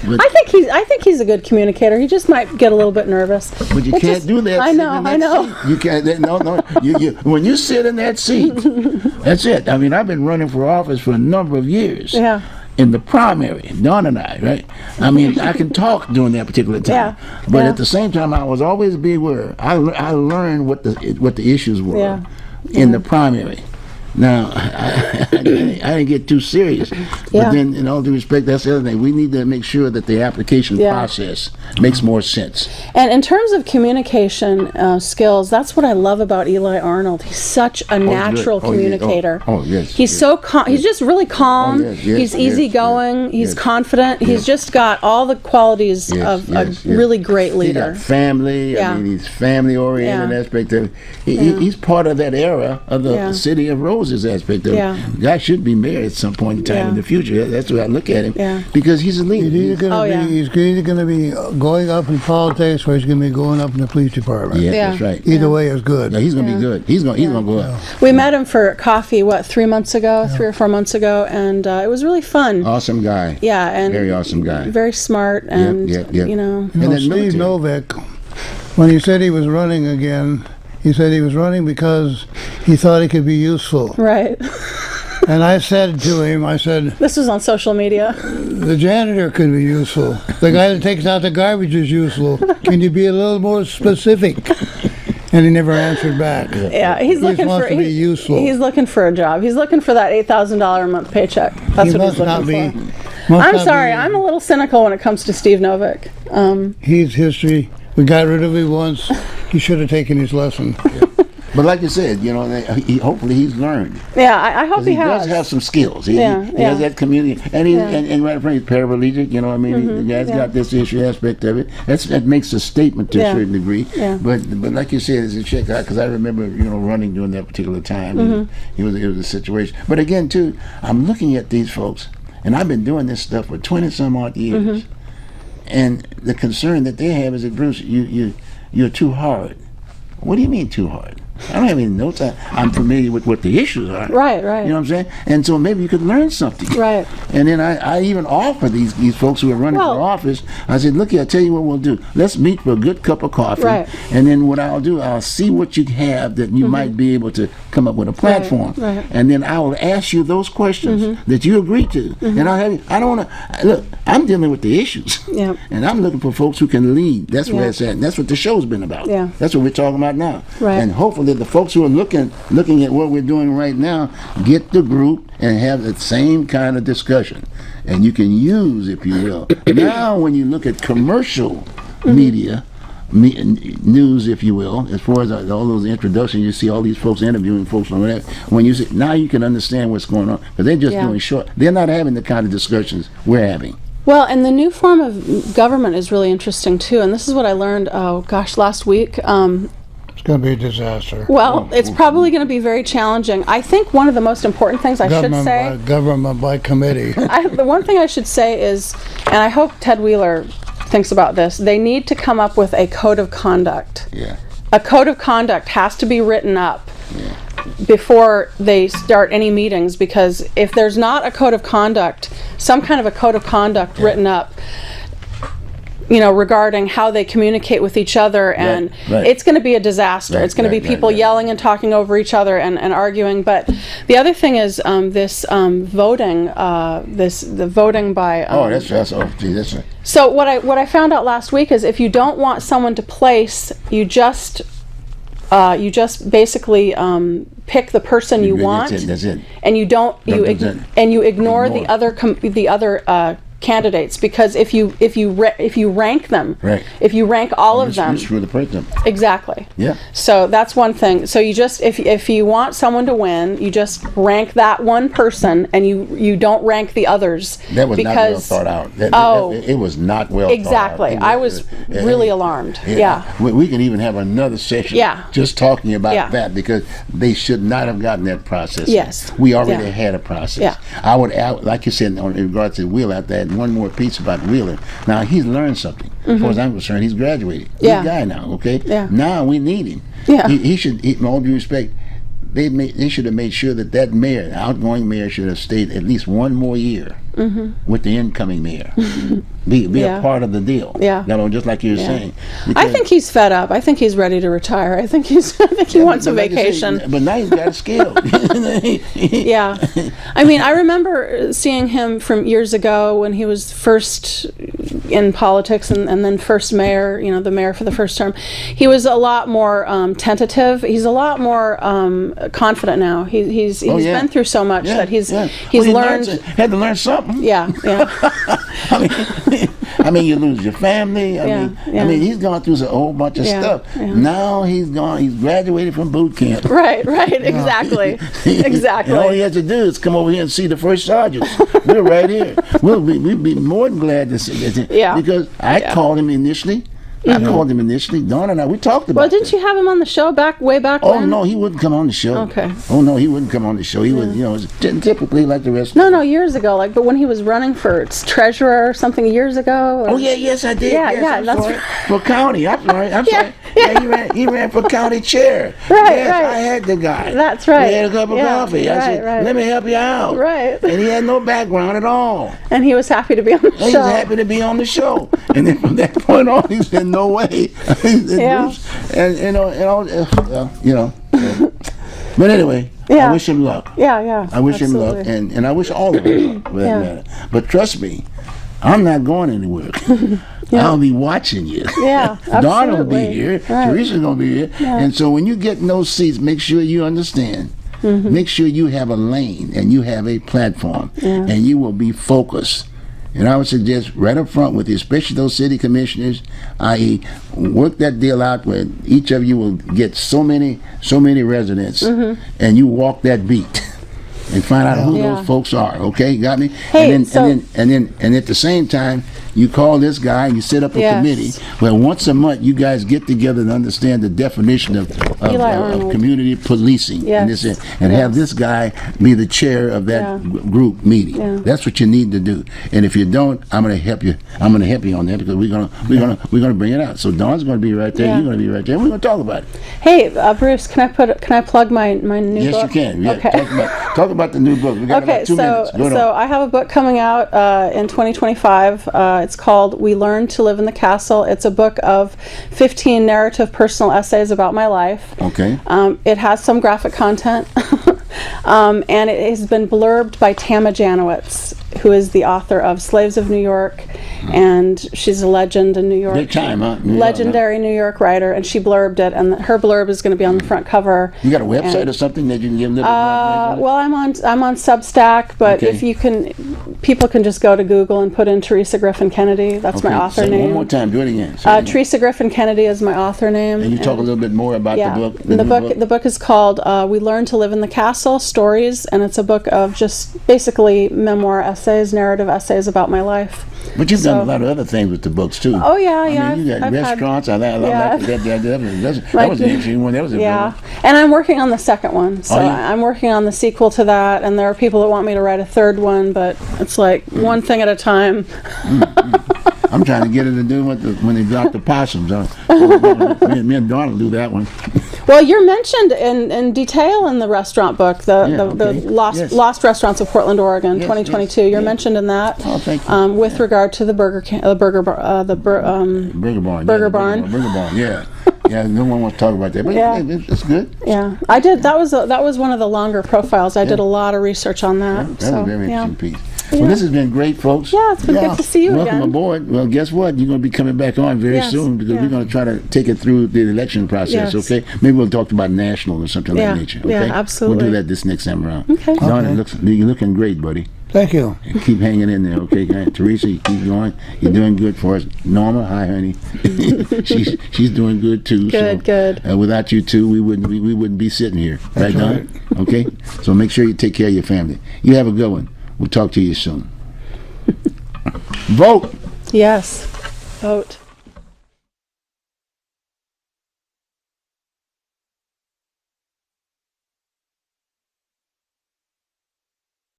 But, I think he's a good communicator. He just might get a little bit nervous. But you can't do that. I know. Seat. You can't. No. You when you sit in that seat, that's it. I mean, I've been running for office for a number of years. Yeah. In the primary, Don and I, right? I mean, I can talk during that particular time, Yeah. but Yeah. at the same time, I was always beware. I learned what the issues were Yeah. in the primary. Now, I didn't get too serious, but Yeah. then, in all due respect, that's the other thing. We need to make sure that the application Yeah. process makes more sense. And in terms of communication skills, that's what I love about Eli Arnold. He's such a natural good. Oh, yeah. communicator. Oh, yes, He's yes. so he's just really calm. Oh, yes, he's yes, easygoing. yes, He's yes. confident. He's just got all the qualities Yes, of yes, a yes. really great He leader. got family. Yeah. I mean, he's family oriented Yeah. aspect of it. He's part of that era of the Yeah. City of Roses aspect of Yeah. it. Guy should be mayor at some point in time Yeah. in the future. That's the way I look at him. Yeah. Because he's a leader. He's either Oh, yeah. he's either going to be going up in politics, or he's going to be going up in the police department. Yeah, Yeah. that's right. Either way is good. Yeah, he's gonna be good. He's gonna go up. We met him for coffee, 3 months ago, 3 or 4 months ago, and it was really fun. Awesome guy. Yeah, and Very awesome guy. very smart, and yep. you know, You know, then Steve military. Novick, when he said he was running again, he said he was running because he thought he could be useful. right. And I said to him, I said, This was on social media. the janitor could be useful. The guy that takes out the garbage is useful. Can you be a little more specific? And he never answered back. Yeah, he's He looking wants for to be useful. He's looking for a job. He's looking for that $8,000 a month paycheck. That's He what he's must not looking be. for. must I'm not sorry, be- I'm a little cynical when it comes to Steve Novick. He's history. We got rid of him once. He should have taken his lesson. But like you said, hopefully he's learned. Yeah, I hope he He does has. have some skills. He Yeah, has yeah. that community, and Yeah. Mm-hmm, and right from he's paraplegic. The guy's yeah. got this issue aspect of it. That makes a statement to Yeah. a certain degree. Yeah. But like you said, it's a check out, because I remember running during that particular time. Mm-hmm. It was a situation. But again, too, I'm looking at these folks, and I've been doing this stuff for 20 some odd years, Mm-hmm. and the concern that they have is that, Bruce, you're too hard. What do you mean too hard? I don't have any notes. I'm familiar with what the issues are. Right, right. You know what I'm saying? And so maybe you could learn something. Right. And then I even offer these folks who are running Well- for office, I said, look here, I'll tell you what we'll do. Let's meet for a good cup of coffee. Right. And then what I'll do, I'll see what you have that you might be able to come up with a platform. right. And then I will ask you those questions that you agree to. And I don't want to, look, I'm dealing with the issues. Yeah. And I'm looking for folks who can lead. That's where Yeah. it's at. And that's what the show's been about. Yeah. That's what we're talking about now. Right. And hopefully the folks who are looking at what we're doing right now get the group and have the same kind of discussion. And you can use, if you will. Now when you look at commercial media, news, if you will, as far as all those introductions, you see all these folks interviewing folks on that. When you see, now you can understand what's going on, because they're just Yeah. doing short. They're not having the kind of discussions we're having. Well, and the new form of government is really interesting too. And this is what I learned, last week. It's going to be a disaster. Well, it's probably going to be very challenging. I think one of the most important things I should say, Government by committee. the one thing I should say is, and I hope Ted Wheeler thinks about this, they need to come up with a code of conduct. Yeah. A code of conduct has to be written up before they start any meetings, because if there's not a code of conduct, some kind of a code of conduct written up, regarding how they communicate with each other, and right. it's going to be a disaster. Right, it's going to be right, people right. yelling and talking over each other and arguing. But the other thing is this voting, the voting by. That's right. So what I found out last week is if you don't want someone to place, you just basically pick the person you want. That's it. And you don't Represent. and you ignore the other candidates, because if you rank them, Right. if you rank all of them, You screw the person up. exactly. Yeah. So that's one thing. So you just, if you want someone to win, you just rank that one person, and you don't rank the others. That was not well thought out. It was not well exactly. thought out. I was really alarmed. Yeah. We can even have another session just talking about that, because they should not have gotten that process. Yes. We already had a process. Yeah. I would, like you said, in regards to Wheeler, I have to add one more piece about Wheeler. Now, he's learned something. As far as I'm concerned, he's graduated. He's a guy now, okay? Yeah. Now we need him. Yeah. He should, in all due respect, they should have made sure that mayor, the outgoing mayor, should have stayed at least one more year with the incoming mayor. Be a part of the deal. Yeah. You know, just like you were saying. I think he's fed up. I think he's ready to retire. I think he wants a vacation. But now he's got a skill. Yeah. I mean, I remember seeing him from years ago when he was first in politics and then first mayor, the mayor for the first term. He was a lot more tentative. He's a lot more confident now. He's been through so much that he's learned. Had to learn something. Yeah. I mean, you lose your family. I mean, he's gone through a whole bunch of stuff. Yeah. Now he's graduated from boot camp. Right, exactly. Exactly. And all he has to do is come over here and see the first sergeant. We're right here. We'd be more than glad to see that. Yeah. Because I called him initially. I called him initially. Dawn and I, we talked about it. Well, didn't you have him on the show way back Oh, when? no, he wouldn't come on the show. Okay. Oh, no, he wouldn't come on the show. He would, typically like the rest. No, years ago, but when he was running for treasurer or something years ago. Or... Oh, yes, I did. Yeah, yes, that's sorry. For county. I'm sorry. Yeah. Yeah, he ran for county chair. Right, yes, right. I had the guy. That's right. We had a cup of coffee. I said, right. let me help you out. Right. And he had no background at all. And he was happy to be on the show. He was happy to be on the show. And then from that point on, he said, no way. Yeah. But anyway, I wish him luck. Yeah. I wish him luck, and I wish all of them luck, for that matter. But trust me, I'm not going anywhere. I'll be watching you. Yeah, absolutely. Dawn will be here. Right. Teresa's going to be here. Yeah. And so when you get in those seats, make sure you understand. Make sure you have a lane and you have a platform, and you will be focused. And I would suggest right up front with you, especially those city commissioners, i.e., work that deal out where each of you will get so many residents, and you walk that beat and find out who those folks are. Okay, got me? Hey, and then at the same time, you call this guy and you set up a committee where once a month you guys get together and understand the definition of community policing and have this guy be the chair of that group meeting. Yeah. That's what you need to do. And if you don't, I'm going to help you. I'm going to help you on that because we're gonna bring it out. So Dawn's going to be right there. You're going to be right there. We're going to talk about it. Hey, Bruce, can I plug my new book? Yes, you can. Yeah. Okay. Talk about the new book. We got about 2 minutes. So I have a book coming out in 2025. It's called We Learn to Live in the Castle. It's a book of 15 narrative personal essays about my life. Okay. It has some graphic content. And it has been blurbed by Tama Janowitz, who is the author of Slaves of New York, and she's a legend in New York. Big time, huh? Legendary New York writer, and she blurbed it, and her blurb is going to be on the front cover. You got a website or something that you can give them? Well, I'm on Substack, but if you can, people can just go to Google and put in Teresa Griffin Kennedy. That's my author name. One more time, do it again. Teresa Griffin Kennedy is my author name. And you talk a little bit more about the book. The book is called We Learn to Live in the Castle: Stories, and it's a book of just basically memoir essays, narrative essays about my life. But you've done a lot of other things with the books too. Oh yeah, I mean, you got restaurants. I like that was an interesting one. That was a good one. And I'm working on the second one. So I'm working on the sequel to that, and there are people that want me to write a third one, but it's like one thing at a time. I'm trying to get her to do when they drop the possums. Me and Dawn will do that one. Well, you're mentioned in detail in the restaurant book, the Lost Restaurants of Portland, Oregon, 2022. You're mentioned in that. Oh, thank you. With regard to the Burger Barn. Burger Barn. Yeah. Yeah, no one wants to talk about that, but it's good. Yeah, I did. That was one of the longer profiles. I did a lot of research on that. That was a very interesting piece. Well, this has been great, folks. Yeah, it's been good to see you again. Welcome aboard. Well, guess what? You're going to be coming back on very soon because we're going to try to take it through the election process, okay? Maybe we'll talk about national or something of that nature, okay? Yeah, absolutely. We'll do that this next time around. Okay. Don, you're looking great, buddy. Thank you. Keep hanging in there, okay? Teresa, you keep going. You're doing good for us. Norma, hi, honey. she's doing good too. Good. Without you two, we wouldn't be sitting here, That's right, Don? Okay. So make sure you take care of your family. You have a good one. We'll talk to you soon. Vote. Yes. Vote.